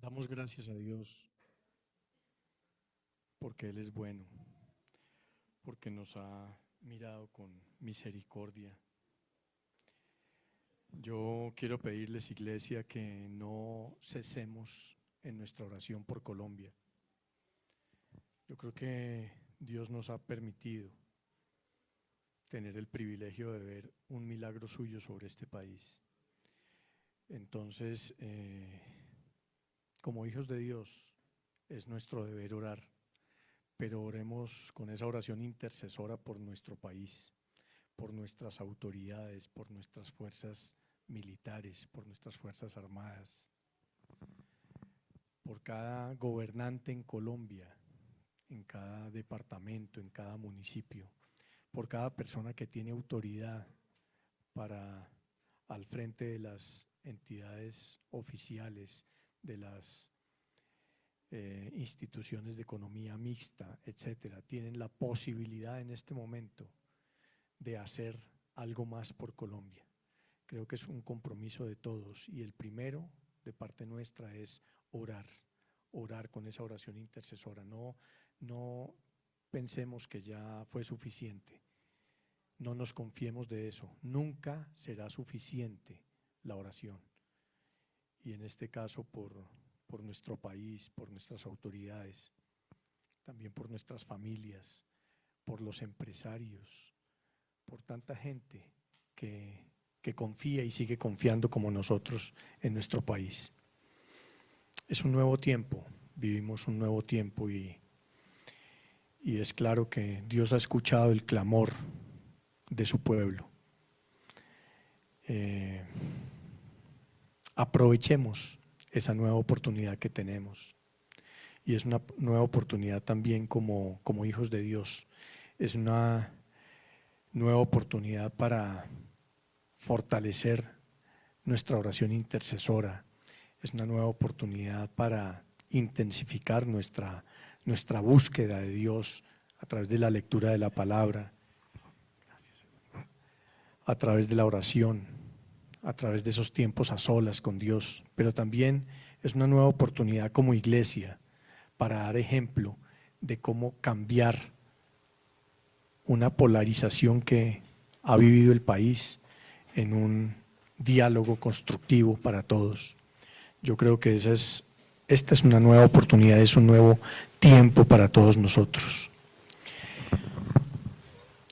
Damos gracias a Dios porque Él es bueno, porque nos ha mirado con misericordia. Yo quiero pedirles, iglesia, que no cesemos en nuestra oración por Colombia. Yo creo que Dios nos ha permitido tener el privilegio de ver un milagro suyo sobre este país. Entonces, como hijos de Dios, es nuestro deber orar, pero oremos con esa oración intercesora por nuestro país, por nuestras autoridades, por nuestras fuerzas militares, por nuestras fuerzas armadas, por cada gobernante en Colombia, en cada departamento, en cada municipio, por cada persona que tiene autoridad para al frente de las entidades oficiales, de las instituciones de economía mixta, etcétera, tienen la posibilidad en este momento de hacer algo más por Colombia. Creo que es un compromiso de todos y el primero de parte nuestra es orar con esa oración intercesora. No pensemos que ya fue suficiente, no nos confiemos de eso, nunca será suficiente la oración. Y en este caso por nuestro país, por nuestras autoridades, también por nuestras familias, por los empresarios, por tanta gente que confía y sigue confiando como nosotros en nuestro país. Es un nuevo tiempo, vivimos un nuevo tiempo y es claro que Dios ha escuchado el clamor de su pueblo. Aprovechemos esa nueva oportunidad que tenemos y es una nueva oportunidad también como hijos de Dios, es una nueva oportunidad para fortalecer nuestra oración intercesora, es una nueva oportunidad para intensificar nuestra búsqueda de Dios a través de la lectura de la palabra, a través de la oración, a través de esos tiempos a solas con Dios, pero también es una nueva oportunidad como iglesia para dar ejemplo de cómo cambiar una polarización que ha vivido el país en un diálogo constructivo para todos. Yo creo que esta es una nueva oportunidad, es un nuevo tiempo para todos nosotros.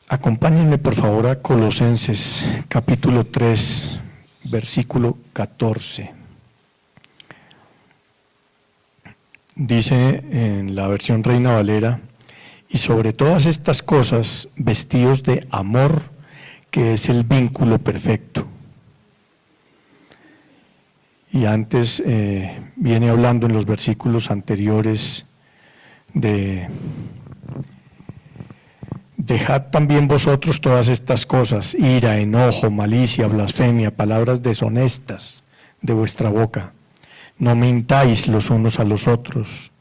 Acompáñenme por favor a Colosenses capítulo 3, versículo 14. Dice en la versión Reina Valera: y sobre todas estas cosas, vestidos de amor, que es el vínculo perfecto. Y antes viene hablando en los versículos anteriores de dejad también vosotros todas estas cosas, ira, enojo, malicia, blasfemia, palabras deshonestas de vuestra boca. No mintáis los unos a los otros.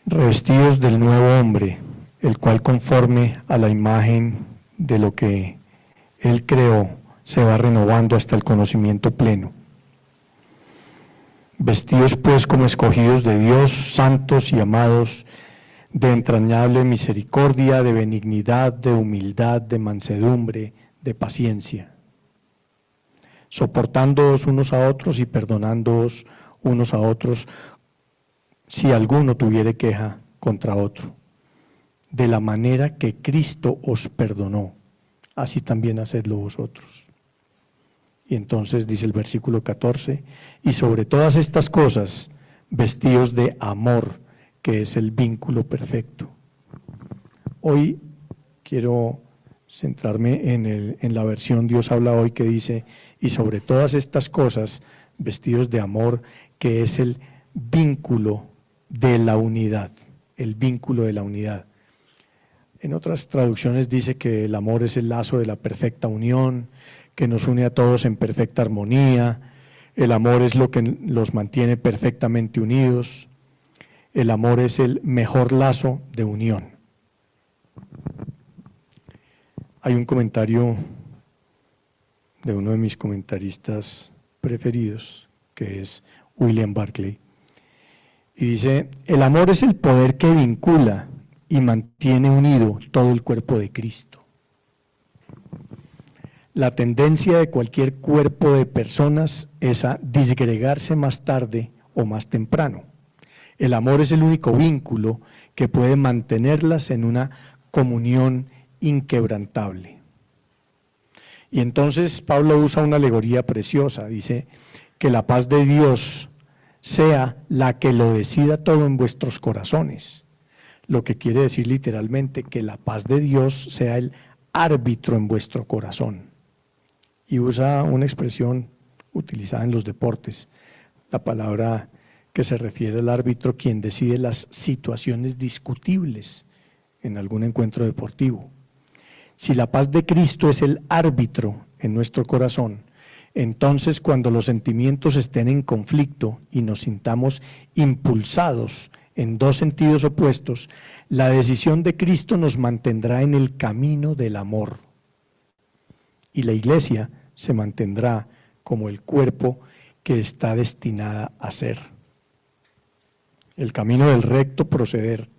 Revestidos del nuevo hombre, el cual conforme a la imagen de lo que Él creó, se va renovando hasta el conocimiento pleno. Vestidos pues como escogidos de Dios, santos y amados, de entrañable misericordia, de benignidad, de humildad, de mansedumbre, de paciencia, soportándoos unos a otros y perdonándoos unos a otros, si alguno tuviere queja contra otro. De la manera que Cristo os perdonó, así también hacedlo vosotros. Y entonces dice el versículo 14, y sobre todas estas cosas, vestidos de amor, que es el vínculo perfecto. Hoy quiero centrarme en la versión Dios habla hoy, que dice, y sobre todas estas cosas, vestidos de amor, que es el vínculo de la unidad, el vínculo de la unidad. En otras traducciones dice que el amor es el lazo de la perfecta unión, que nos une a todos en perfecta armonía. El amor es lo que los mantiene perfectamente unidos. El amor es el mejor lazo de unión. Hay un comentario de uno de mis comentaristas preferidos que es William Barclay. Y dice, el amor es el poder que vincula y mantiene unido todo el cuerpo de Cristo. La tendencia de cualquier cuerpo de personas es a disgregarse más tarde o más temprano. El amor es el único vínculo que puede mantenerlas en una comunión inquebrantable. Y entonces Pablo usa una alegoría preciosa, dice que la paz de Dios sea la que lo decida todo en vuestros corazones, lo que quiere decir literalmente que la paz de Dios sea el árbitro en vuestro corazón. Y usa una expresión utilizada en los deportes, la palabra que se refiere al árbitro, quien decide las situaciones discutibles en algún encuentro deportivo. Si la paz de Cristo es el árbitro en nuestro corazón, entonces cuando los sentimientos estén en conflicto y nos sintamos impulsados en dos sentidos opuestos, la decisión de Cristo nos mantendrá en el camino del amor. Y la iglesia se mantendrá como el cuerpo que está destinada a ser. El camino del recto proceder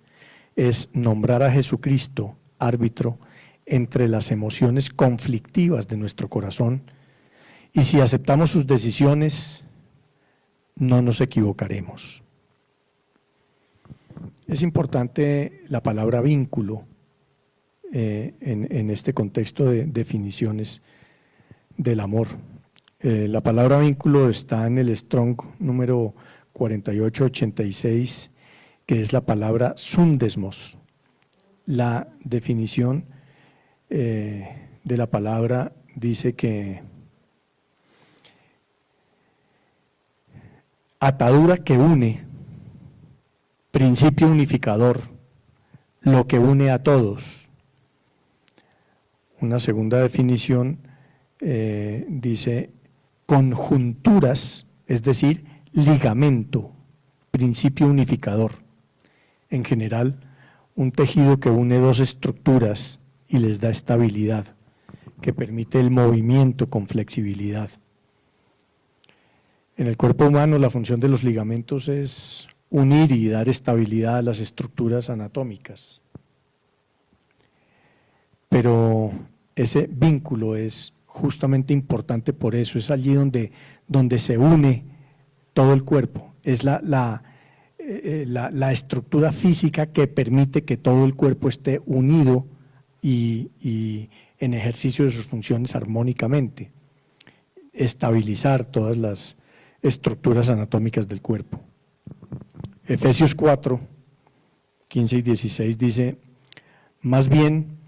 es nombrar a Jesucristo árbitro entre las emociones conflictivas de nuestro corazón, y si aceptamos sus decisiones, no nos equivocaremos. Es importante la palabra vínculo en este contexto de definiciones del amor. La palabra vínculo está en el Strong número 4886, que es la palabra sundesmos. La definición de la palabra dice que atadura que une, principio unificador, lo que une a todos. Una segunda definición dice conjunturas, es decir, ligamento, principio unificador. En general, un tejido que une dos estructuras y les da estabilidad, que permite el movimiento con flexibilidad. En el cuerpo humano la función de los ligamentos es unir y dar estabilidad a las estructuras anatómicas. Pero ese vínculo es justamente importante por eso, es allí donde se une todo el cuerpo, es la estructura física que permite que todo el cuerpo esté unido y en ejercicio de sus funciones armónicamente, estabilizar todas las estructuras anatómicas del cuerpo. Efesios 4, 15 y 16 dice, más bien,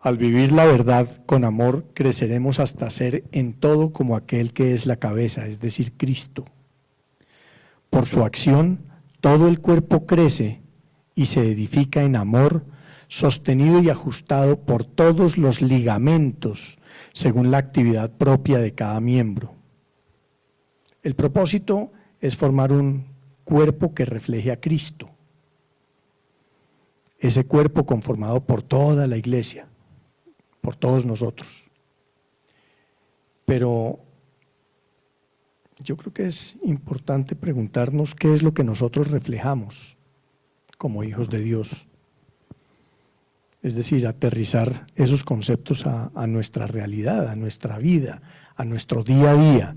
al vivir la verdad con amor, creceremos hasta ser en todo como aquel que es la cabeza, es decir, Cristo. Por su acción, todo el cuerpo crece y se edifica en amor, sostenido y ajustado por todos los ligamentos, según la actividad propia de cada miembro. El propósito es formar un cuerpo que refleje a Cristo. Ese cuerpo conformado por toda la iglesia, por todos nosotros. Pero yo creo que es importante preguntarnos qué es lo que nosotros reflejamos como hijos de Dios. Es decir, aterrizar esos conceptos a nuestra realidad, a nuestra vida, a nuestro día a día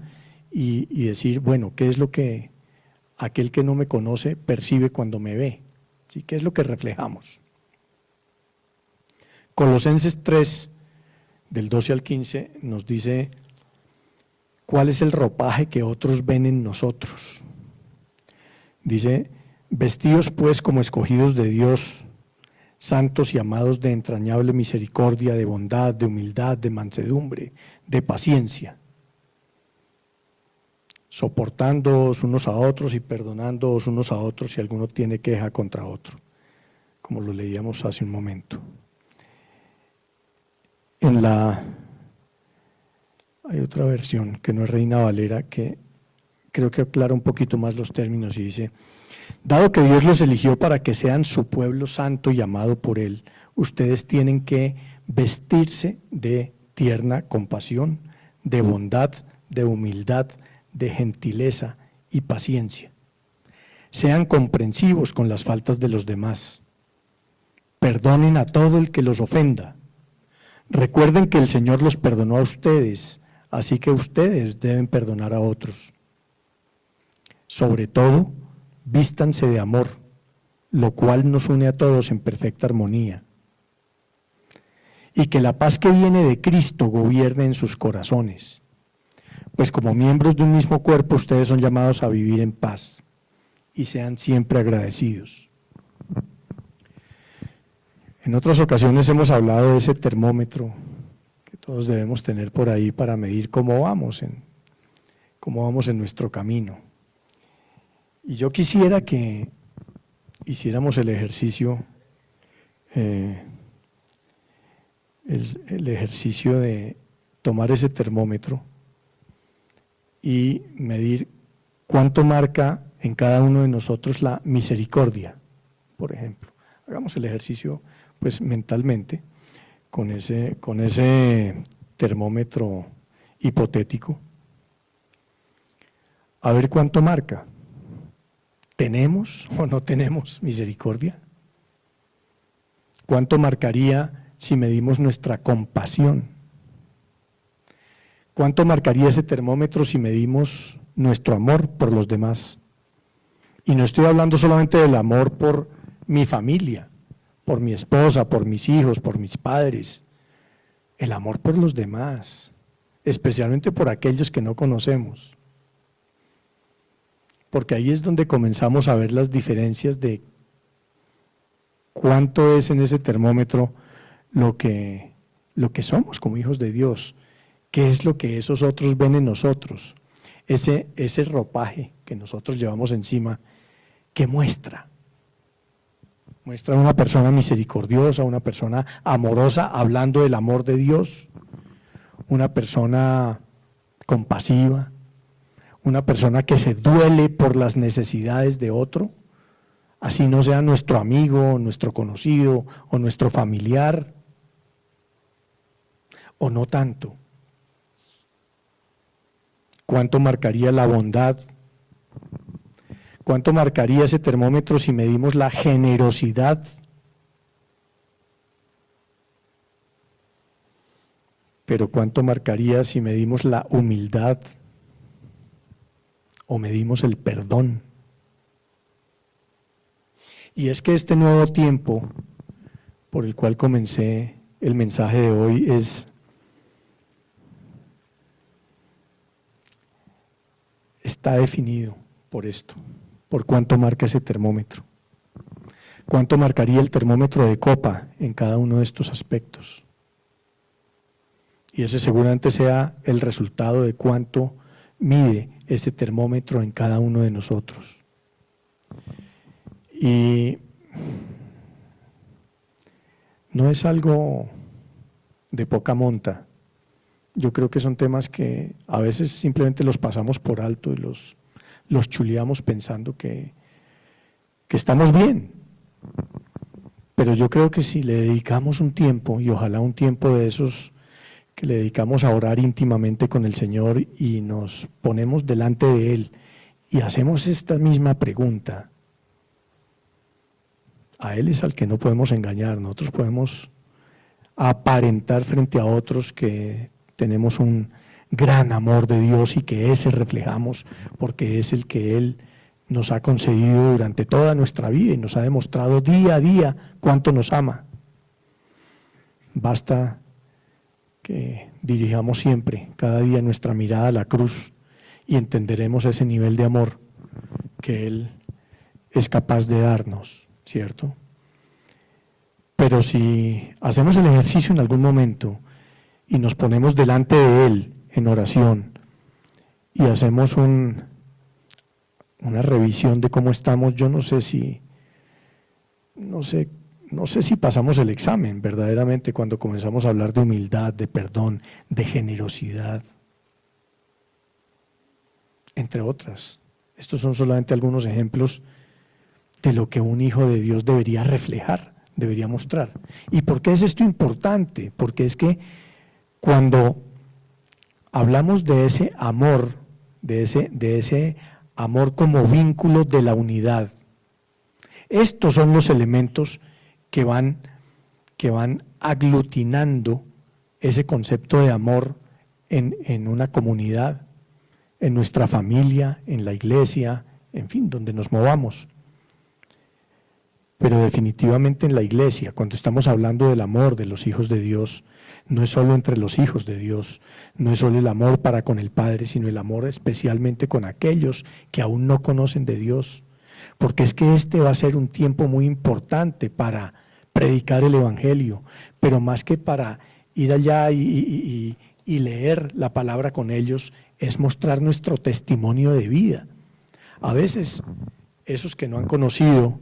y decir, bueno, ¿qué es lo que aquel que no me conoce percibe cuando me ve? ¿Sí? ¿Qué es lo que reflejamos? Colosenses 3, del 12 al 15, nos dice cuál es el ropaje que otros ven en nosotros. Dice, vestidos pues como escogidos de Dios, santos y amados de entrañable misericordia, de bondad, de humildad, de mansedumbre, de paciencia, soportándoos unos a otros y perdonándoos unos a otros si alguno tiene queja contra otro, como lo leíamos hace un momento. Hay otra versión que no es Reina Valera que creo que aclara un poquito más los términos y dice, dado que Dios los eligió para que sean su pueblo santo y amado por Él, ustedes tienen que vestirse de tierna compasión, de bondad, de humildad, de gentileza y paciencia. Sean comprensivos con las faltas de los demás. Perdonen a todo el que los ofenda. Recuerden que el Señor los perdonó a ustedes, así que ustedes deben perdonar a otros. Sobre todo, vístanse de amor, lo cual nos une a todos en perfecta armonía. Y que la paz que viene de Cristo gobierne en sus corazones, pues como miembros de un mismo cuerpo ustedes son llamados a vivir en paz y sean siempre agradecidos. En otras ocasiones hemos hablado de ese termómetro que todos debemos tener por ahí para medir cómo vamos en nuestro camino. Y yo quisiera que hiciéramos el ejercicio, de tomar ese termómetro y medir cuánto marca en cada uno de nosotros la misericordia, por ejemplo. Hagamos el ejercicio pues mentalmente con ese termómetro hipotético, a ver cuánto marca. ¿Tenemos o no tenemos misericordia? ¿Cuánto marcaría si medimos nuestra compasión? ¿Cuánto marcaría ese termómetro si medimos nuestro amor por los demás? Y no estoy hablando solamente del amor por mi familia, por mi esposa, por mis hijos, por mis padres. El amor por los demás, especialmente por aquellos que no conocemos. Porque ahí es donde comenzamos a ver las diferencias de cuánto es en ese termómetro lo que somos como hijos de Dios, qué es lo que esos otros ven en nosotros, ese ropaje que nosotros llevamos encima, ¿qué muestra? Muestra una persona misericordiosa, una persona amorosa, hablando del amor de Dios, una persona compasiva, una persona que se duele por las necesidades de otro, así no sea nuestro amigo, nuestro conocido o nuestro familiar, o no tanto. ¿Cuánto marcaría la bondad? ¿Cuánto marcaría ese termómetro si medimos la generosidad? Pero ¿cuánto marcaría si medimos la humildad? ¿O medimos el perdón? Y es que este nuevo tiempo por el cual comencé el mensaje de hoy está definido por esto, por cuánto marca ese termómetro. ¿Cuánto marcaría el termómetro de copa en cada uno de estos aspectos? Y ese seguramente sea el resultado de cuánto mide ese termómetro en cada uno de nosotros. Y no es algo de poca monta. Yo creo que son temas que a veces simplemente los pasamos por alto y los chuleamos pensando que estamos bien. Pero yo creo que si le dedicamos un tiempo, y ojalá un tiempo de esos que le dedicamos a orar íntimamente con el Señor y nos ponemos delante de Él y hacemos esta misma pregunta, a Él es al que no podemos engañar. Nosotros podemos aparentar frente a otros que tenemos un gran amor de Dios y que ese reflejamos porque es el que Él nos ha concedido durante toda nuestra vida y nos ha demostrado día a día cuánto nos ama. Basta que dirijamos siempre, cada día, nuestra mirada a la cruz y entenderemos ese nivel de amor que Él es capaz de darnos, ¿cierto? Pero si hacemos el ejercicio en algún momento y nos ponemos delante de Él en oración y hacemos una revisión de cómo estamos, yo no sé si pasamos el examen verdaderamente cuando comenzamos a hablar de humildad, de perdón, de generosidad, entre otras. Estos son solamente algunos ejemplos de lo que un hijo de Dios debería reflejar, debería mostrar. ¿Y por qué es esto importante? Porque es que cuando hablamos de ese amor de ese amor como vínculo de la unidad. Estos son los elementos que van aglutinando ese concepto de amor en una comunidad, en nuestra familia, en la iglesia, en fin, donde nos movamos. Pero definitivamente en la iglesia, cuando estamos hablando del amor de los hijos de Dios, no es solo entre los hijos de Dios, no es solo el amor para con el Padre, sino el amor especialmente con aquellos que aún no conocen de Dios. Porque es que este va a ser un tiempo muy importante para predicar el Evangelio, pero más que para ir allá y leer la palabra con ellos, es mostrar nuestro testimonio de vida. A veces, esos que no han conocido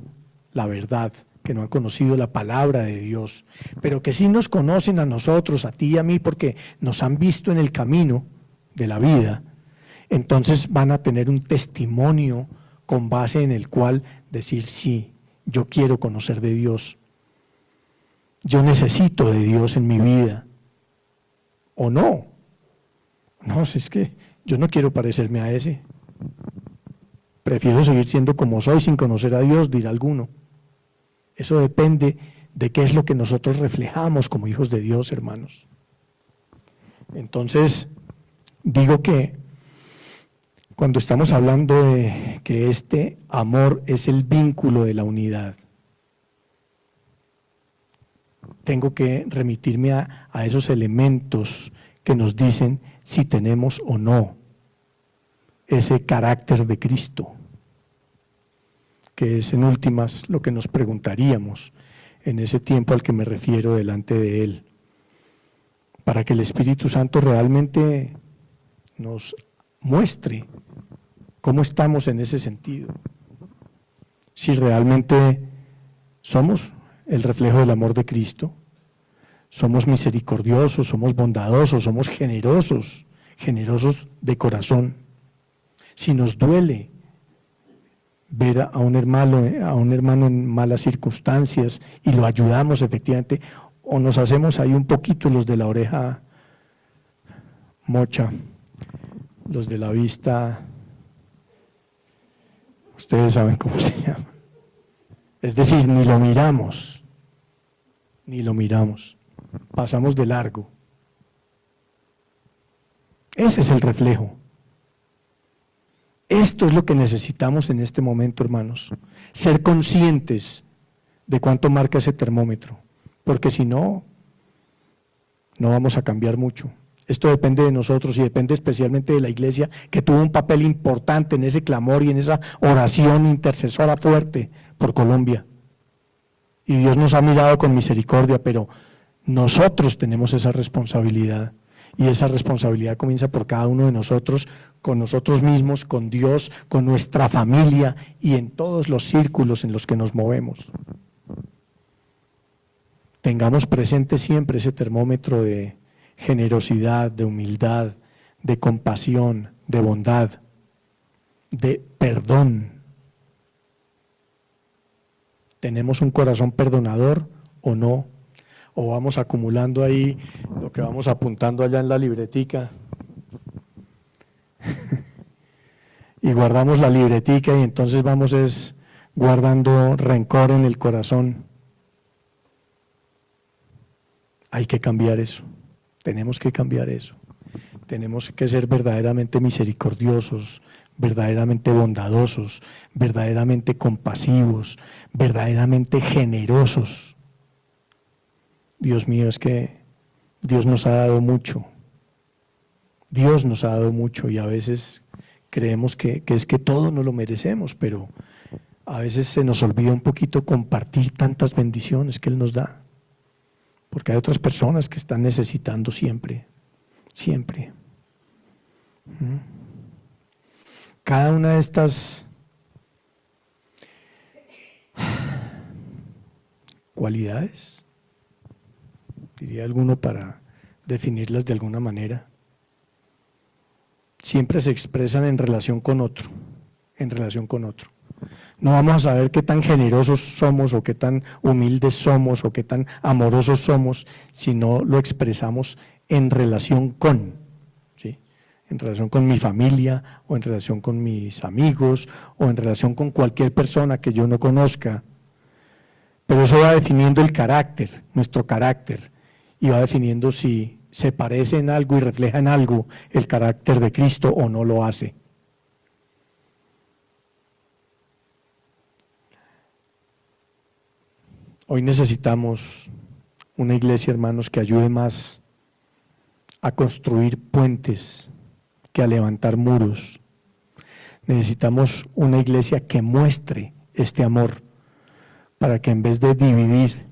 la verdad, que no han conocido la palabra de Dios, pero que sí nos conocen a nosotros, a ti y a mí, porque nos han visto en el camino de la vida, entonces van a tener un testimonio con base en el cual decir, sí, yo quiero conocer de Dios, yo necesito de Dios en mi vida, o no. No, si es que yo no quiero parecerme a ese, prefiero seguir siendo como soy sin conocer a Dios, dirá alguno. Eso depende de qué es lo que nosotros reflejamos como hijos de Dios, hermanos. Entonces, digo que cuando estamos hablando de que este amor es el vínculo de la unidad, tengo que remitirme a esos elementos que nos dicen si tenemos o no ese carácter de Cristo, que es en últimas lo que nos preguntaríamos en ese tiempo al que me refiero delante de Él, para que el Espíritu Santo realmente nos muestre cómo estamos en ese sentido, si realmente somos el reflejo del amor de Cristo, somos misericordiosos, somos bondadosos, somos generosos de corazón. Si nos duele ver a un hermano en malas circunstancias y lo ayudamos efectivamente, o nos hacemos ahí un poquito los de la oreja mocha, los de la vista, ustedes saben cómo se llama. Es decir, ni lo miramos, pasamos de largo. Ese es el reflejo. Esto es lo que necesitamos en este momento, hermanos, ser conscientes de cuánto marca ese termómetro, porque si no, no vamos a cambiar mucho. Esto depende de nosotros y depende especialmente de la iglesia, que tuvo un papel importante en ese clamor y en esa oración intercesora fuerte por Colombia. Y Dios nos ha mirado con misericordia, pero nosotros tenemos esa responsabilidad. Y esa responsabilidad comienza por cada uno de nosotros, con nosotros mismos, con Dios, con nuestra familia y en todos los círculos en los que nos movemos. Tengamos presente siempre ese termómetro de generosidad, de humildad, de compasión, de bondad, de perdón. ¿Tenemos un corazón perdonador o no? ¿O vamos acumulando ahí lo que vamos apuntando allá en la libretica? Y guardamos la libretica y entonces vamos guardando rencor en el corazón. Hay que cambiar eso, tenemos que cambiar eso. Tenemos que ser verdaderamente misericordiosos, verdaderamente bondadosos, verdaderamente compasivos, verdaderamente generosos. Dios mío, es que Dios nos ha dado mucho. Dios nos ha dado mucho y a veces creemos que es que todo no lo merecemos, pero a veces se nos olvida un poquito compartir tantas bendiciones que Él nos da, porque hay otras personas que están necesitando siempre. Cada una de estas cualidades, diría alguno para definirlas de alguna manera, siempre se expresan en relación con otro, No vamos a saber qué tan generosos somos o qué tan humildes somos o qué tan amorosos somos si no lo expresamos en relación con, ¿sí? en relación con mi familia, o en relación con mis amigos, o en relación con cualquier persona que yo no conozca. Pero eso va definiendo el carácter, nuestro carácter, y va definiendo si se parece en algo y refleja en algo el carácter de Cristo o no lo hace. Hoy necesitamos una iglesia, hermanos, que ayude más a construir puentes que a levantar muros. Necesitamos una iglesia que muestre este amor, para que en vez de dividir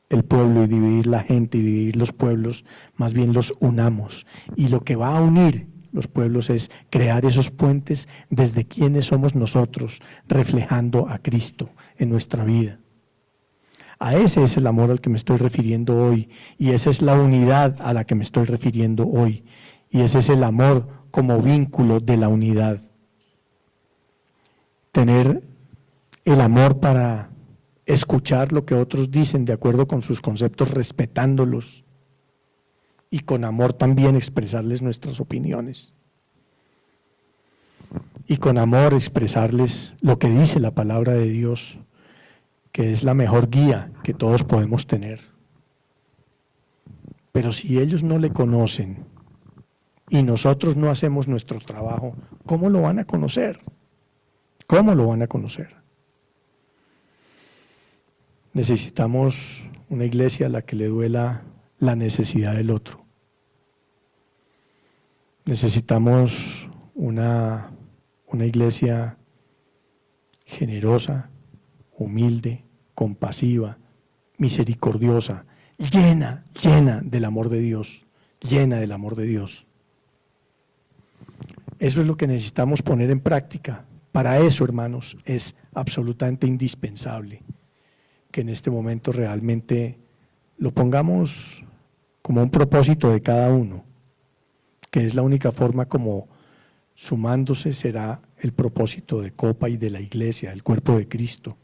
el pueblo y dividir la gente y dividir los pueblos, más bien los unamos. Y lo que va a unir los pueblos es crear esos puentes desde quienes somos nosotros, reflejando a Cristo en nuestra vida. A ese es el amor al que me estoy refiriendo hoy, y esa es la unidad a la que me estoy refiriendo hoy, y ese es el amor como vínculo de la unidad. Tener el amor para escuchar lo que otros dicen de acuerdo con sus conceptos, respetándolos, y con amor también expresarles nuestras opiniones. Y con amor expresarles lo que dice la palabra de Dios, que es la mejor guía que todos podemos tener. Pero si ellos no le conocen y nosotros no hacemos nuestro trabajo, ¿cómo lo van a conocer? ¿Cómo lo van a conocer? Necesitamos una iglesia a la que le duela la necesidad del otro. Necesitamos una iglesia generosa, humilde, compasiva, misericordiosa, llena del amor de Dios, llena del amor de Dios. Eso es lo que necesitamos poner en práctica. Para eso, hermanos, es absolutamente indispensable que en este momento realmente lo pongamos como un propósito de cada uno, que es la única forma como sumándose será el propósito de Copa y de la iglesia, el cuerpo de Cristo.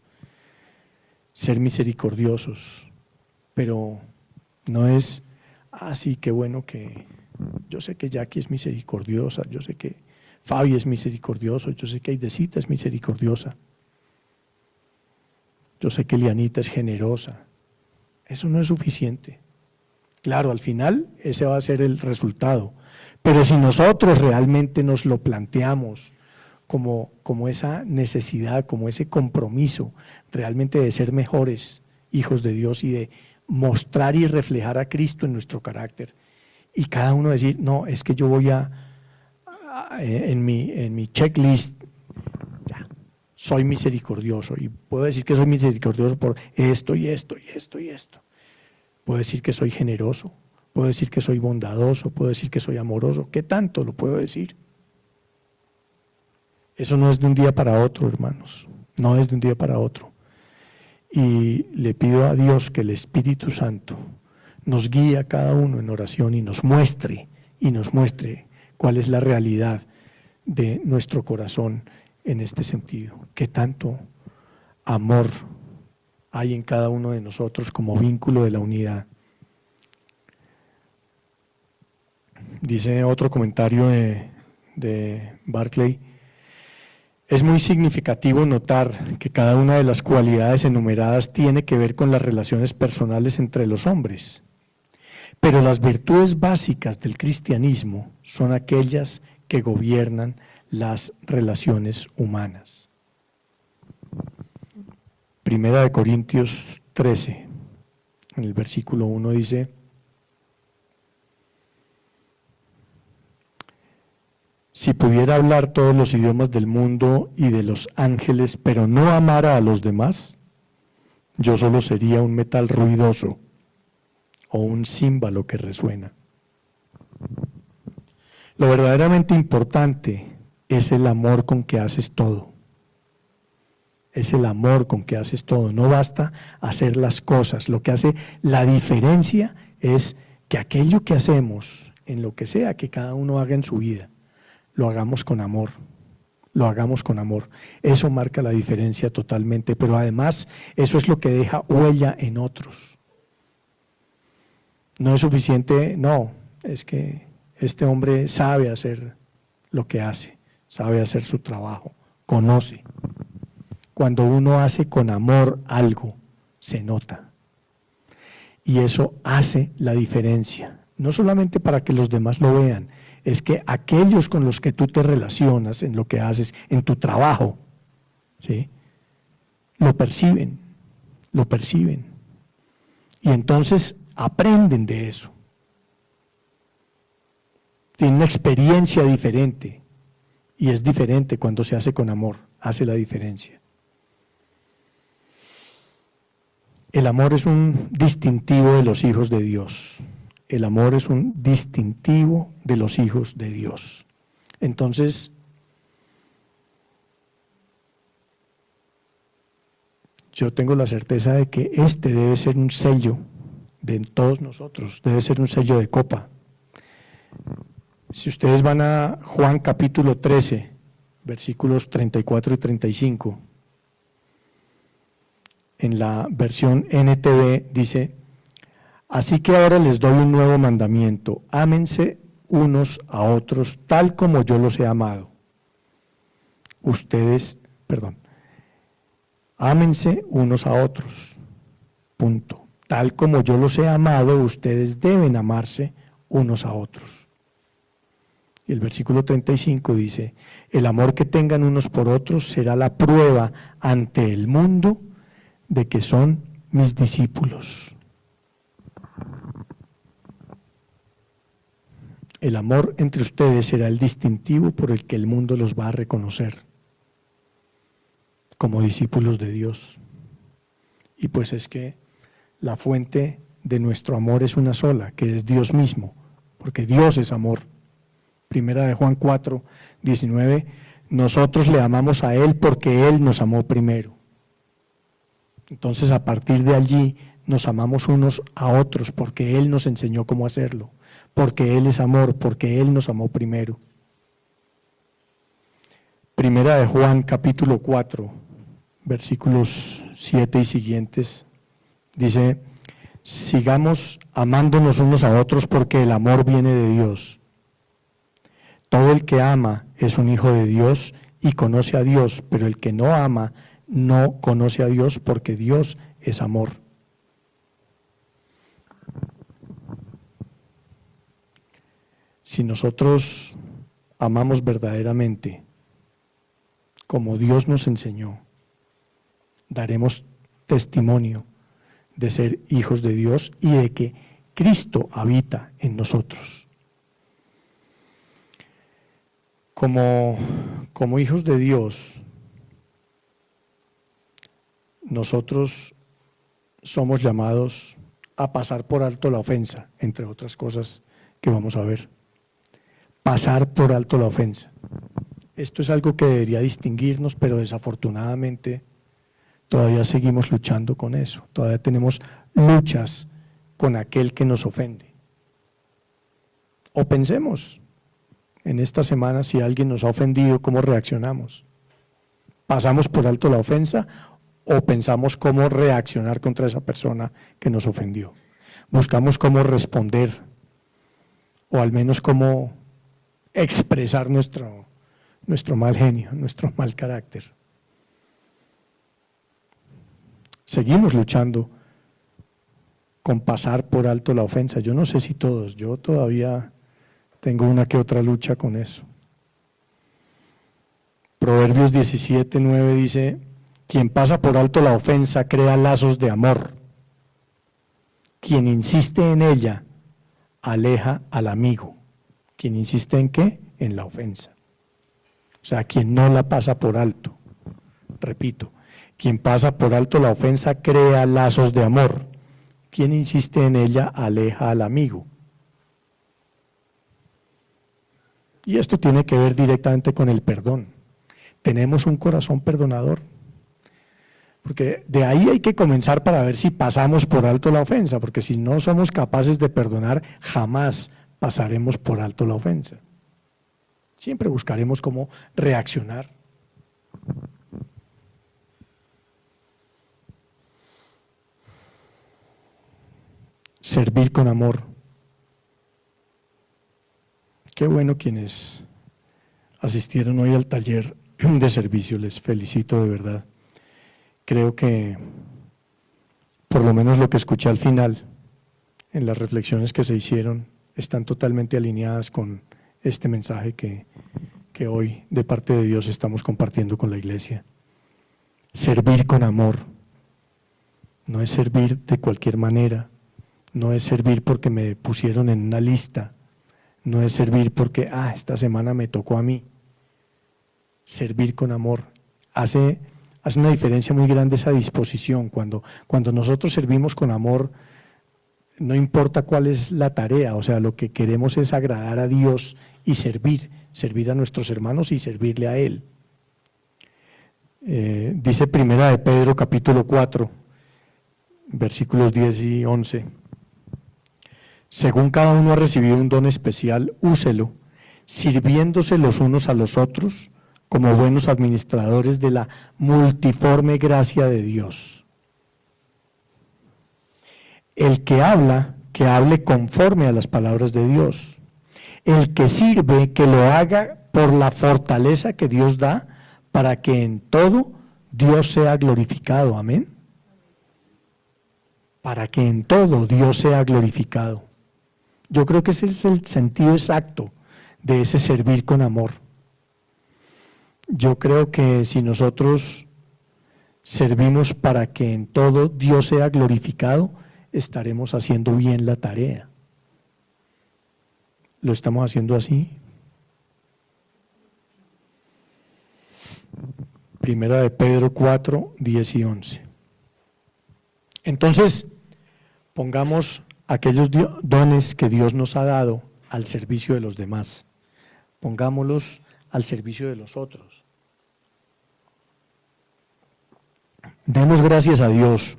Ser misericordiosos, pero no es así que bueno que yo sé que Jackie es misericordiosa, yo sé que Fabi es misericordioso, yo sé que Aidecita es misericordiosa, yo sé que Lianita es generosa. Eso no es suficiente. Claro, al final ese va a ser el resultado, pero si nosotros realmente nos lo planteamos como esa necesidad, como ese compromiso realmente de ser mejores hijos de Dios y de mostrar y reflejar a Cristo en nuestro carácter, y cada uno decir, no, es que yo voy en mi checklist, ya, soy misericordioso, y puedo decir que soy misericordioso por esto y esto y esto y esto. Puedo decir que soy generoso, puedo decir que soy bondadoso, puedo decir que soy amoroso. ¿Qué tanto lo puedo decir? Eso no es de un día para otro, hermanos, no es de un día para otro. Y le pido a Dios que el Espíritu Santo nos guíe a cada uno en oración y nos muestre cuál es la realidad de nuestro corazón en este sentido. Qué tanto amor hay en cada uno de nosotros como vínculo de la unidad. Dice otro comentario de Barclay: es muy significativo notar que cada una de las cualidades enumeradas tiene que ver con las relaciones personales entre los hombres, pero las virtudes básicas del cristianismo son aquellas que gobiernan las relaciones humanas. Primera de Corintios 13, en el versículo 1 dice: si pudiera hablar todos los idiomas del mundo y de los ángeles, pero no amara a los demás, yo solo sería un metal ruidoso o un címbalo que resuena. Lo verdaderamente importante es el amor con que haces todo. Es el amor con que haces todo. No basta hacer las cosas. Lo que hace la diferencia es que aquello que hacemos, en lo que sea que cada uno haga en su vida, lo hagamos con amor. Lo hagamos con amor. Eso marca la diferencia totalmente, pero además eso es lo que deja huella en otros. No es suficiente, no, es que este hombre sabe hacer lo que hace, sabe hacer su trabajo, conoce. Cuando uno hace con amor algo, se nota. Y eso hace la diferencia, no solamente para que los demás lo vean, es que aquellos con los que tú te relacionas en lo que haces, en tu trabajo, ¿sí?, lo perciben. Y entonces aprenden de eso. Tienen una experiencia diferente, y es diferente cuando se hace con amor, hace la diferencia. El amor es un distintivo de los hijos de Dios. El amor es un distintivo de los hijos de Dios. Entonces, yo tengo la certeza de que este debe ser un sello de todos nosotros, debe ser un sello de copa. Si ustedes van a Juan capítulo 13, versículos 34 y 35, en la versión NTV dice: así que ahora les doy un nuevo mandamiento, ámense unos a otros tal como yo los he amado. Ámense unos a otros, punto. Tal como yo los he amado, ustedes deben amarse unos a otros. Y el versículo 35 dice: el amor que tengan unos por otros será la prueba ante el mundo de que son mis discípulos. El amor entre ustedes será el distintivo por el que el mundo los va a reconocer como discípulos de Dios. Y pues es que la fuente de nuestro amor es una sola, que es Dios mismo, porque Dios es amor. Primera de Juan 4, 19, nosotros le amamos a Él porque Él nos amó primero. Entonces, a partir de allí, nos amamos unos a otros porque Él nos enseñó cómo hacerlo, porque Él es amor, porque Él nos amó primero. Primera de Juan, capítulo 4, versículos 7 y siguientes, dice: sigamos amándonos unos a otros porque el amor viene de Dios. Todo el que ama es un hijo de Dios y conoce a Dios, pero el que no ama no conoce a Dios porque Dios es amor. Si nosotros amamos verdaderamente, como Dios nos enseñó, daremos testimonio de ser hijos de Dios y de que Cristo habita en nosotros. Como hijos de Dios, nosotros somos llamados a pasar por alto la ofensa, entre otras cosas que vamos a ver. Pasar por alto la ofensa. Esto es algo que debería distinguirnos, pero desafortunadamente todavía seguimos luchando con eso. Todavía tenemos luchas con aquel que nos ofende. O pensemos en esta semana, si alguien nos ha ofendido, ¿cómo reaccionamos? ¿Pasamos por alto la ofensa o pensamos cómo reaccionar contra esa persona que nos ofendió? Buscamos cómo responder o al menos cómo expresar nuestro mal genio, nuestro mal carácter. Seguimos luchando con pasar por alto la ofensa. Yo no sé si todos, yo todavía tengo una que otra lucha con eso. Proverbios 17, 9 dice: quien pasa por alto la ofensa crea lazos de amor. Quien insiste en ella aleja al amigo. ¿Quien insiste en qué? En la ofensa. O sea, quien no la pasa por alto. Repito, quien pasa por alto la ofensa crea lazos de amor. Quien insiste en ella aleja al amigo. Y esto tiene que ver directamente con el perdón. Tenemos un corazón perdonador. Porque de ahí hay que comenzar para ver si pasamos por alto la ofensa, porque si no somos capaces de perdonar, jamás pasaremos por alto la ofensa. Siempre buscaremos cómo reaccionar. Servir con amor. Qué bueno quienes asistieron hoy al taller de servicio, les felicito de verdad. Creo que por lo menos lo que escuché al final, en las reflexiones que se hicieron, están totalmente alineadas con este mensaje que hoy de parte de Dios estamos compartiendo con la iglesia. Servir con amor, no es servir de cualquier manera, no es servir porque me pusieron en una lista, no es servir porque, esta semana me tocó a mí. Servir con amor hace una diferencia muy grande esa disposición. Cuando nosotros servimos con amor, no importa cuál es la tarea, o sea, lo que queremos es agradar a Dios y servir a nuestros hermanos y servirle a Él. Dice Primera de Pedro capítulo 4, versículos 10 y 11. Según cada uno ha recibido un don especial, úselo, sirviéndose los unos a los otros como buenos administradores de la multiforme gracia de Dios. El que habla, que hable conforme a las palabras de Dios. El que sirve, que lo haga por la fortaleza que Dios da, para que en todo Dios sea glorificado. Amén. Para que en todo Dios sea glorificado. Yo creo que ese es el sentido exacto de ese servir con amor. Yo creo que si nosotros servimos para que en todo Dios sea glorificado, estaremos haciendo bien la tarea. ¿Lo estamos haciendo así? Primera de Pedro 4, 10 y 11. Entonces, pongamos aquellos dones que Dios nos ha dado al servicio de los demás. Pongámoslos al servicio de los otros. Demos gracias a Dios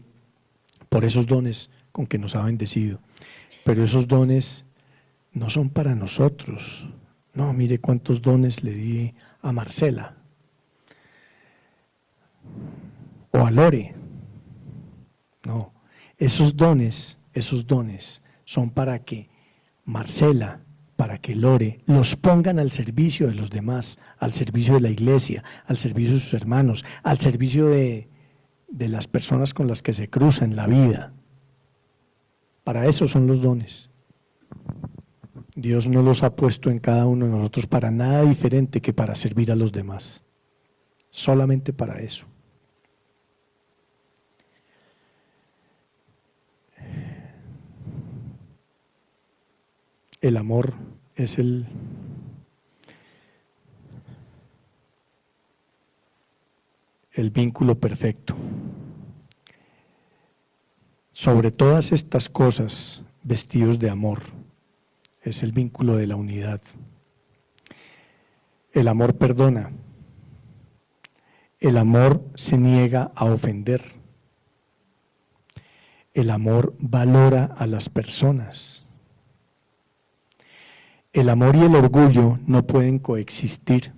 por esos dones con que nos ha bendecido, pero esos dones no son para nosotros. No, mire cuántos dones le di a Marcela o a Lore. No, esos dones son para que Marcela, para que Lore los pongan al servicio de los demás, al servicio de la iglesia, al servicio de sus hermanos, al servicio de las personas con las que se cruzan en la vida. Para eso son los dones. Dios no los ha puesto en cada uno de nosotros para nada diferente que para servir a los demás. Solamente para eso. El amor es el vínculo perfecto. Sobre todas estas cosas, vestidos de amor, es el vínculo de la unidad. El amor perdona. El amor se niega a ofender. El amor valora a las personas. El amor y el orgullo no pueden coexistir.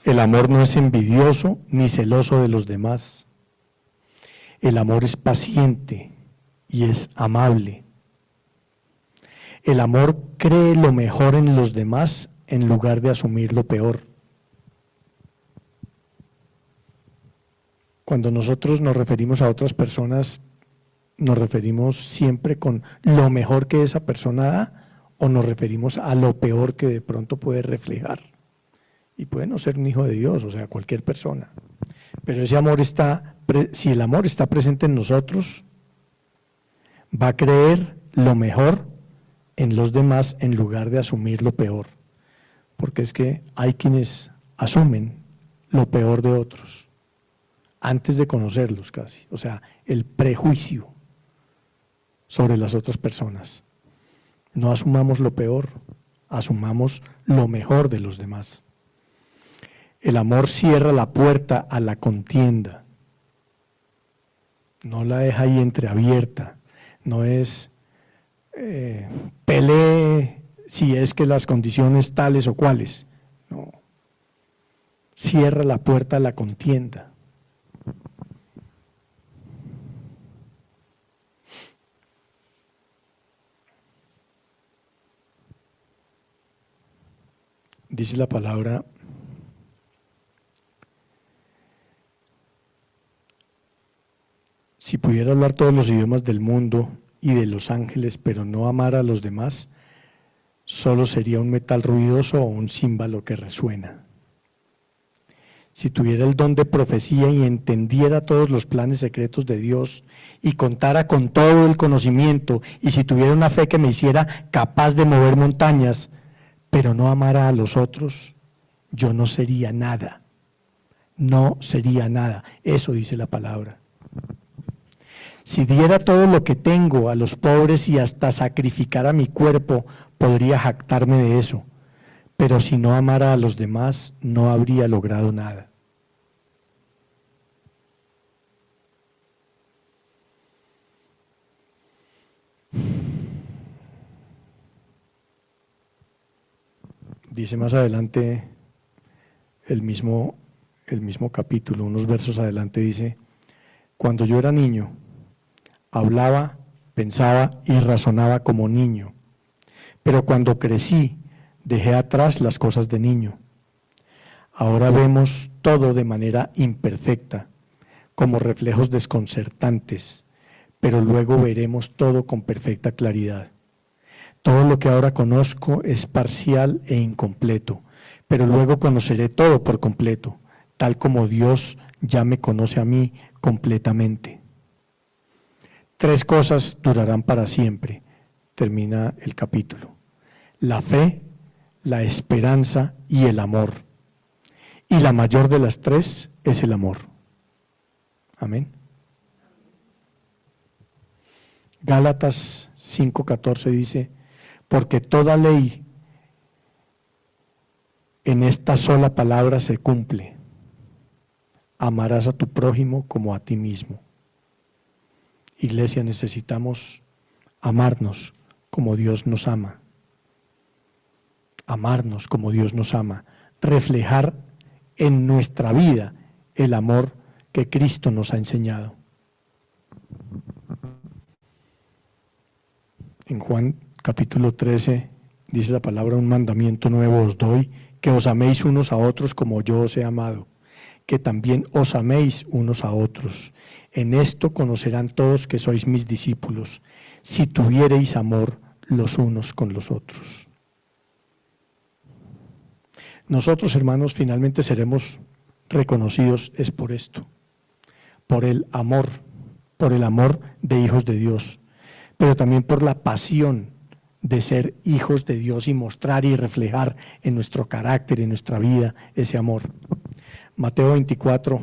El amor no es envidioso ni celoso de los demás. El amor es paciente y es amable. El amor cree lo mejor en los demás en lugar de asumir lo peor. Cuando nosotros nos referimos a otras personas, ¿nos referimos siempre con lo mejor que esa persona da o nos referimos a lo peor que de pronto puede reflejar? Y puede no ser un hijo de Dios, o sea, cualquier persona. Pero ese amor si el amor está presente en nosotros, va a creer lo mejor en los demás en lugar de asumir lo peor. Porque es que hay quienes asumen lo peor de otros antes de conocerlos casi, o sea, el prejuicio sobre las otras personas. No asumamos lo peor, asumamos lo mejor de los demás. El amor cierra la puerta a la contienda, no la deja ahí entreabierta, no es pelee si es que las condiciones tales o cuales, no, cierra la puerta a la contienda. dice la palabra, si pudiera hablar todos los idiomas del mundo y de los ángeles, pero no amara a los demás, solo sería un metal ruidoso o un címbalo que resuena. Si tuviera el don de profecía y entendiera todos los planes secretos de Dios y contara con todo el conocimiento, y si tuviera una fe que me hiciera capaz de mover montañas, pero no amara a los otros, yo no sería nada. No sería nada. Eso dice la palabra. Si diera todo lo que tengo a los pobres y hasta sacrificara mi cuerpo, podría jactarme de eso. Pero si no amara a los demás, no habría logrado nada. Dice más adelante el mismo capítulo, unos versos adelante, dice: cuando yo era niño, hablaba, pensaba y razonaba como niño, pero cuando crecí, dejé atrás las cosas de niño. Ahora vemos todo de manera imperfecta, como reflejos desconcertantes, pero luego veremos todo con perfecta claridad. Todo lo que ahora conozco es parcial e incompleto, pero luego conoceré todo por completo, tal como Dios ya me conoce a mí completamente. 3 cosas durarán para siempre, termina el capítulo: la fe, la esperanza y el amor. Y la mayor de las 3 es el amor. Amén. Gálatas 5:14 dice: porque toda ley en esta sola palabra se cumple: amarás a tu prójimo como a ti mismo. Iglesia, necesitamos amarnos como Dios nos ama. Amarnos como Dios nos ama. Reflejar en nuestra vida el amor que Cristo nos ha enseñado. En Juan capítulo 13 dice la palabra: un mandamiento nuevo os doy, que os améis unos a otros como yo os he amado, que también os améis unos a otros. En esto conocerán todos que sois mis discípulos, si tuviereis amor los unos con los otros. Nosotros, hermanos, finalmente seremos reconocidos es por esto, por el amor de hijos de Dios, pero también por la pasión de ser hijos de Dios y mostrar y reflejar en nuestro carácter, en nuestra vida, ese amor. Mateo 24,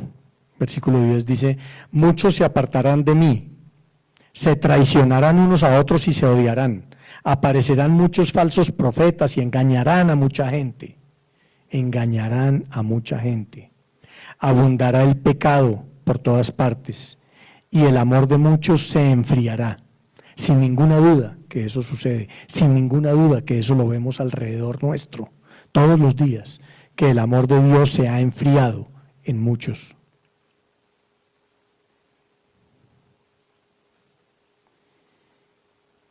versículo 10 dice: muchos se apartarán de mí, se traicionarán unos a otros y se odiarán. Aparecerán muchos falsos profetas y engañarán a mucha gente. Engañarán a mucha gente. Abundará el pecado por todas partes y el amor de muchos se enfriará. Sin ninguna duda que eso sucede, sin ninguna duda que eso lo vemos alrededor nuestro, todos los días, que el amor de Dios se ha enfriado en muchos.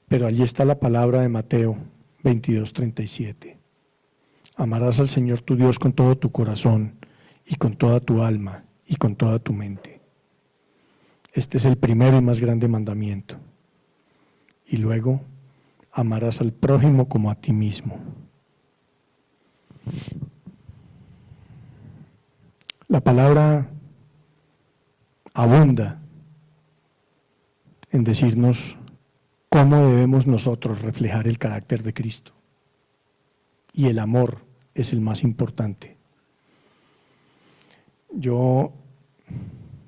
Pero allí está la palabra de Mateo 22:37. Amarás al Señor tu Dios con todo tu corazón y con toda tu alma y con toda tu mente. Este es el primero y más grande mandamiento. Y luego, amarás al prójimo como a ti mismo. La palabra abunda en decirnos cómo debemos nosotros reflejar el carácter de Cristo. Y el amor es el más importante. Yo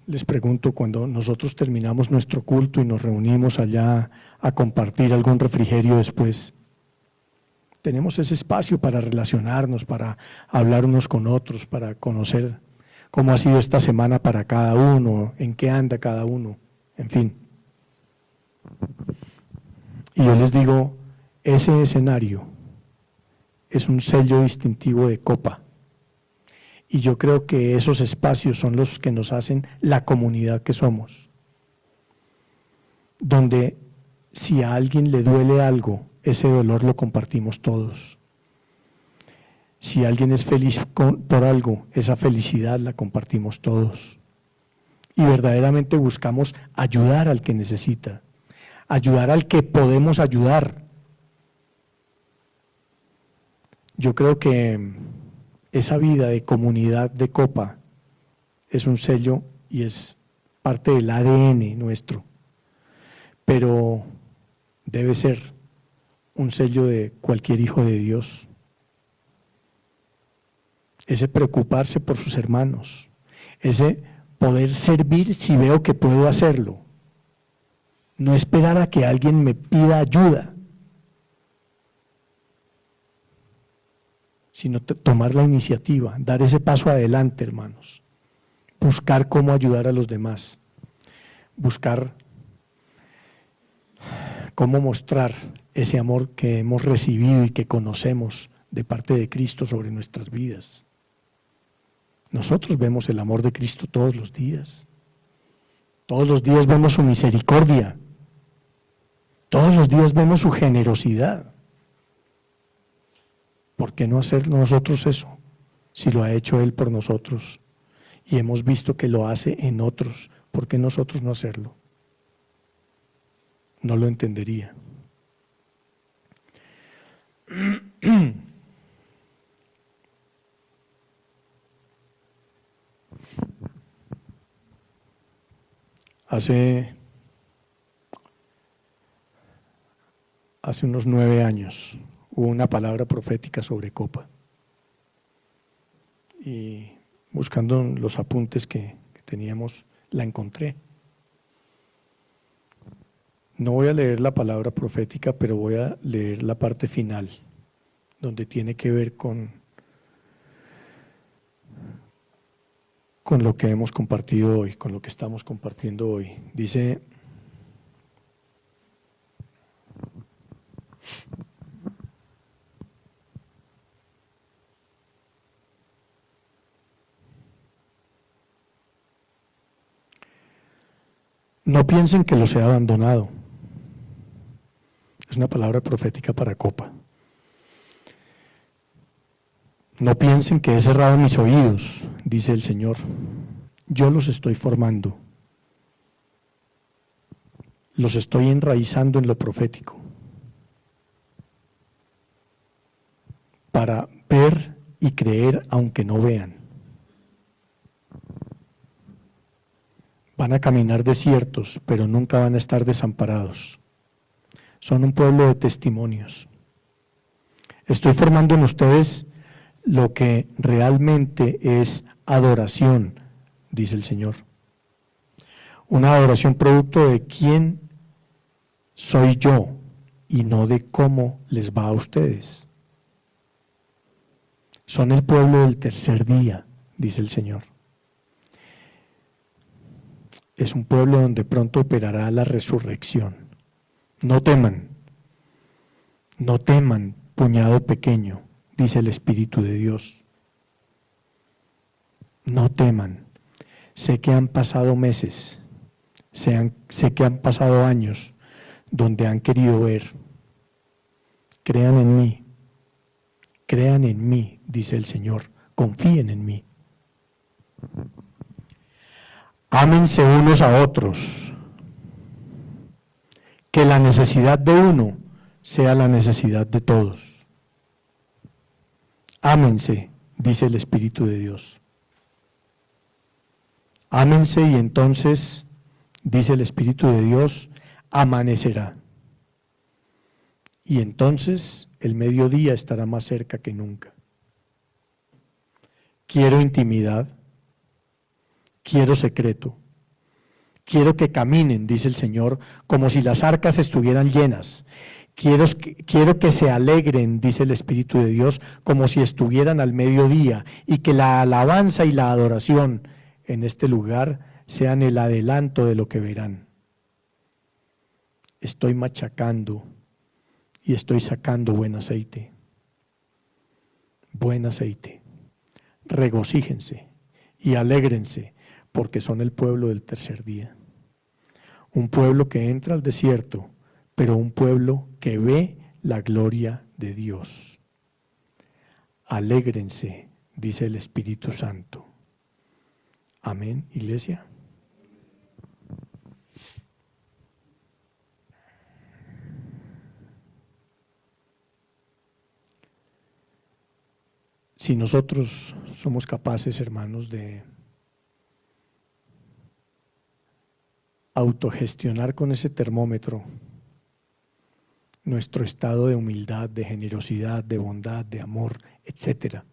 les pregunto, cuando nosotros terminamos nuestro culto y nos reunimos allá a compartir algún refrigerio después, tenemos ese espacio para relacionarnos, para hablar unos con otros, para conocer cómo ha sido esta semana para cada uno, en qué anda cada uno, en fin. Y yo les digo, ese escenario es un sello distintivo de Copa. Y yo creo que esos espacios son los que nos hacen la comunidad que somos. Donde si a alguien le duele algo, ese dolor lo compartimos todos. Si alguien es feliz por algo, esa felicidad la compartimos todos. Y verdaderamente buscamos ayudar al que necesita, ayudar al que podemos ayudar. Yo creo que esa vida de comunidad de Copa es un sello y es parte del ADN nuestro, pero debe ser un sello de cualquier hijo de Dios. Ese preocuparse por sus hermanos, ese poder servir si veo que puedo hacerlo, no esperar a que alguien me pida ayuda, sino tomar la iniciativa, dar ese paso adelante, hermanos, buscar cómo ayudar a los demás, buscar cómo mostrar ese amor que hemos recibido y que conocemos de parte de Cristo sobre nuestras vidas. Nosotros vemos el amor de Cristo todos los días vemos su misericordia, todos los días vemos su generosidad. ¿Por qué no hacer nosotros eso? Si lo ha hecho Él por nosotros y hemos visto que lo hace en otros, ¿por qué nosotros no hacerlo? No lo entendería. Hace unos 9 años hubo una palabra profética sobre Copa. Y buscando los apuntes que teníamos, la encontré. No voy a leer la palabra profética, pero voy a leer la parte final, donde tiene que ver con lo que hemos compartido hoy, con lo que estamos compartiendo hoy. Dice: no piensen que los he abandonado. Es una palabra profética para Copa. No piensen que he cerrado mis oídos, dice el Señor. Yo los estoy formando. Los estoy enraizando en lo profético. Para ver y creer aunque no vean. Van a caminar desiertos, pero nunca van a estar desamparados. Son un pueblo de testimonios. Estoy formando en ustedes lo que realmente es adoración, dice el Señor. Una adoración producto de quién soy yo y no de cómo les va a ustedes. Son el pueblo del tercer día, dice el Señor. Es un pueblo donde pronto operará la resurrección. No teman, puñado pequeño, dice el Espíritu de Dios. No teman. Sé que han pasado meses, sé que han pasado años donde han querido ver. Crean en mí, dice el Señor, confíen en mí. Ámense unos a otros, que la necesidad de uno sea la necesidad de todos. Ámense, dice el Espíritu de Dios. Ámense y entonces, dice el Espíritu de Dios, amanecerá. Y entonces el mediodía estará más cerca que nunca. Quiero intimidad, quiero secreto, quiero que caminen, dice el Señor, como si las arcas estuvieran llenas. Quiero que se alegren, dice el Espíritu de Dios, como si estuvieran al mediodía, y que la alabanza y la adoración en este lugar sean el adelanto de lo que verán. Estoy machacando y estoy sacando buen aceite. Buen aceite. Regocíjense y alégrense, porque son el pueblo del tercer día. Un pueblo que entra al desierto, pero un pueblo que ve la gloria de Dios. Alégrense, dice el Espíritu Santo. Amén, iglesia. Si nosotros somos capaces, hermanos, de autogestionar con ese termómetro nuestro estado de humildad, de generosidad, de bondad, de amor, etcétera,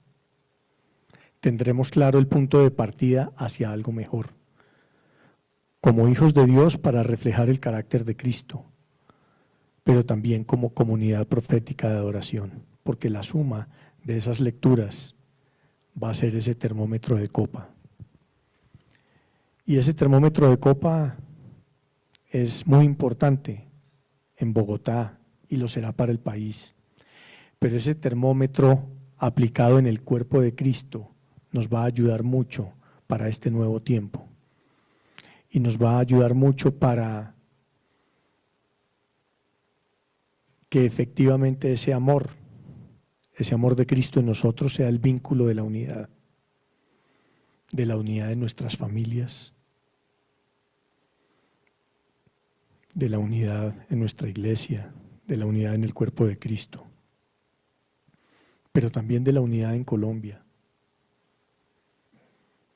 tendremos claro el punto de partida hacia algo mejor, como hijos de Dios para reflejar el carácter de Cristo, pero también como comunidad profética de adoración, porque la suma de esas lecturas va a ser ese termómetro de copa. Y ese termómetro de copa es muy importante en Bogotá y lo será para el país. Pero ese termómetro aplicado en el cuerpo de Cristo nos va a ayudar mucho para este nuevo tiempo. Y nos va a ayudar mucho para que efectivamente ese amor de Cristo en nosotros sea el vínculo de la unidad de nuestras familias, de la unidad en nuestra iglesia, de la unidad en el cuerpo de Cristo, pero también de la unidad en Colombia.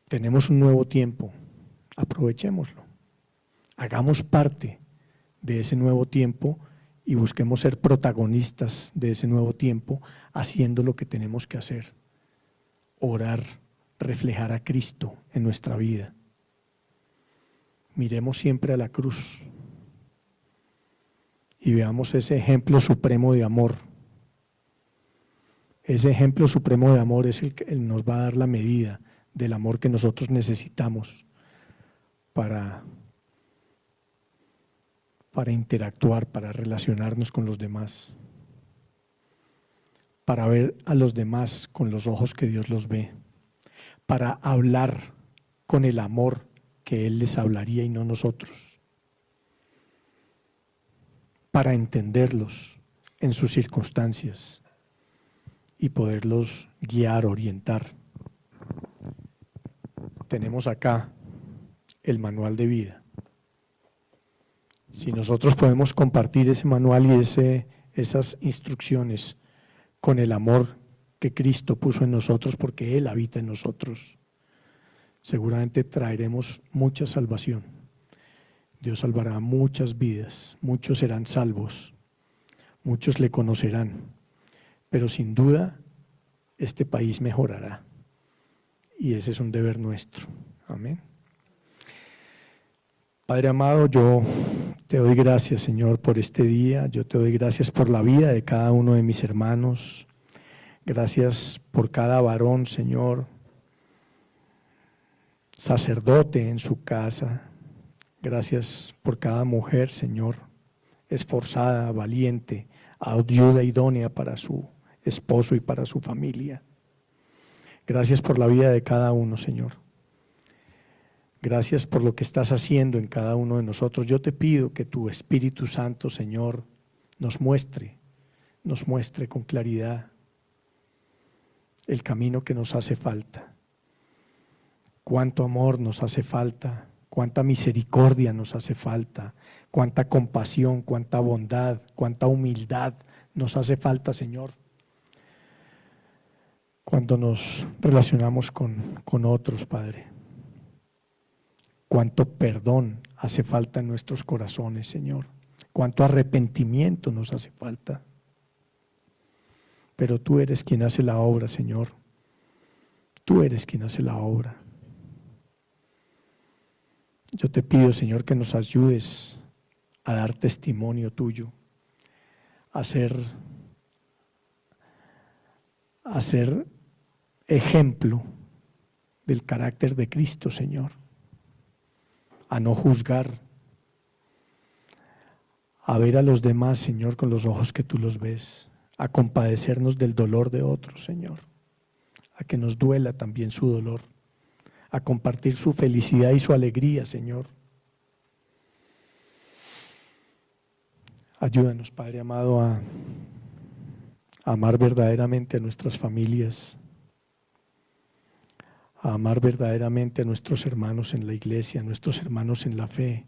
Tenemos un nuevo tiempo, aprovechémoslo, hagamos parte de ese nuevo tiempo y busquemos ser protagonistas de ese nuevo tiempo, haciendo lo que tenemos que hacer, orar, reflejar a Cristo en nuestra vida. Miremos siempre a la cruz y veamos ese ejemplo supremo de amor. Ese ejemplo supremo de amor es el que nos va a dar la medida del amor que nosotros necesitamos para interactuar, para relacionarnos con los demás, para ver a los demás con los ojos que Dios los ve, para hablar con el amor que Él les hablaría y no nosotros, para entenderlos en sus circunstancias y poderlos guiar, orientar. Tenemos acá el manual de vida. Si nosotros podemos compartir ese manual y esas instrucciones con el amor que Cristo puso en nosotros, porque Él habita en nosotros, seguramente traeremos mucha salvación. Dios salvará muchas vidas, muchos serán salvos, muchos le conocerán, pero sin duda este país mejorará y ese es un deber nuestro. Amén. Padre amado, yo te doy gracias, Señor, por este día. Yo te doy gracias por la vida de cada uno de mis hermanos. Gracias por cada varón, Señor, sacerdote en su casa. Gracias por cada mujer, Señor, esforzada, valiente, ayuda idónea para su esposo y para su familia. Gracias por la vida de cada uno, Señor. Gracias por lo que estás haciendo en cada uno de nosotros. Yo te pido que tu Espíritu Santo, Señor, nos muestre con claridad el camino que nos hace falta. Cuánto amor nos hace falta, cuánta misericordia nos hace falta, cuánta compasión, cuánta bondad, cuánta humildad nos hace falta, Señor, cuando nos relacionamos con otros, Padre. Cuánto perdón hace falta en nuestros corazones, Señor. Cuánto arrepentimiento nos hace falta. Pero tú eres quien hace la obra, Señor. Tú eres quien hace la obra. Yo te pido, Señor, que nos ayudes a dar testimonio tuyo, a ser ejemplo del carácter de Cristo, Señor, a no juzgar, a ver a los demás, Señor, con los ojos que tú los ves, a compadecernos del dolor de otros, Señor, a que nos duela también su dolor, a compartir su felicidad y su alegría, Señor. Ayúdanos, Padre amado, a amar verdaderamente a nuestras familias, a amar verdaderamente a nuestros hermanos en la iglesia, a nuestros hermanos en la fe,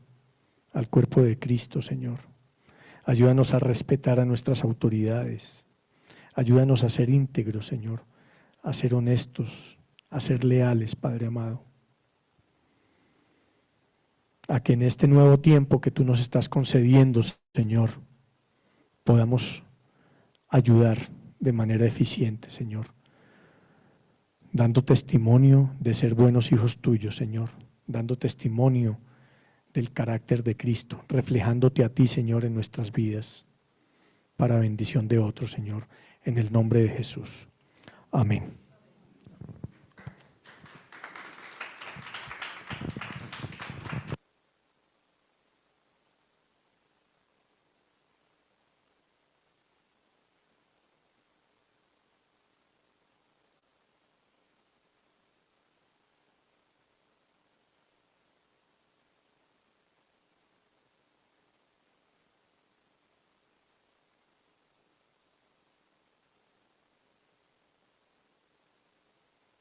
al cuerpo de Cristo, Señor. Ayúdanos a respetar a nuestras autoridades. Ayúdanos a ser íntegros, Señor, a ser honestos, a ser leales, Padre amado. A que en este nuevo tiempo que tú nos estás concediendo, Señor, podamos ayudar de manera eficiente, Señor, dando testimonio de ser buenos hijos tuyos, Señor, dando testimonio del carácter de Cristo, reflejándote a ti, Señor, en nuestras vidas, para bendición de otros, Señor, en el nombre de Jesús. Amén.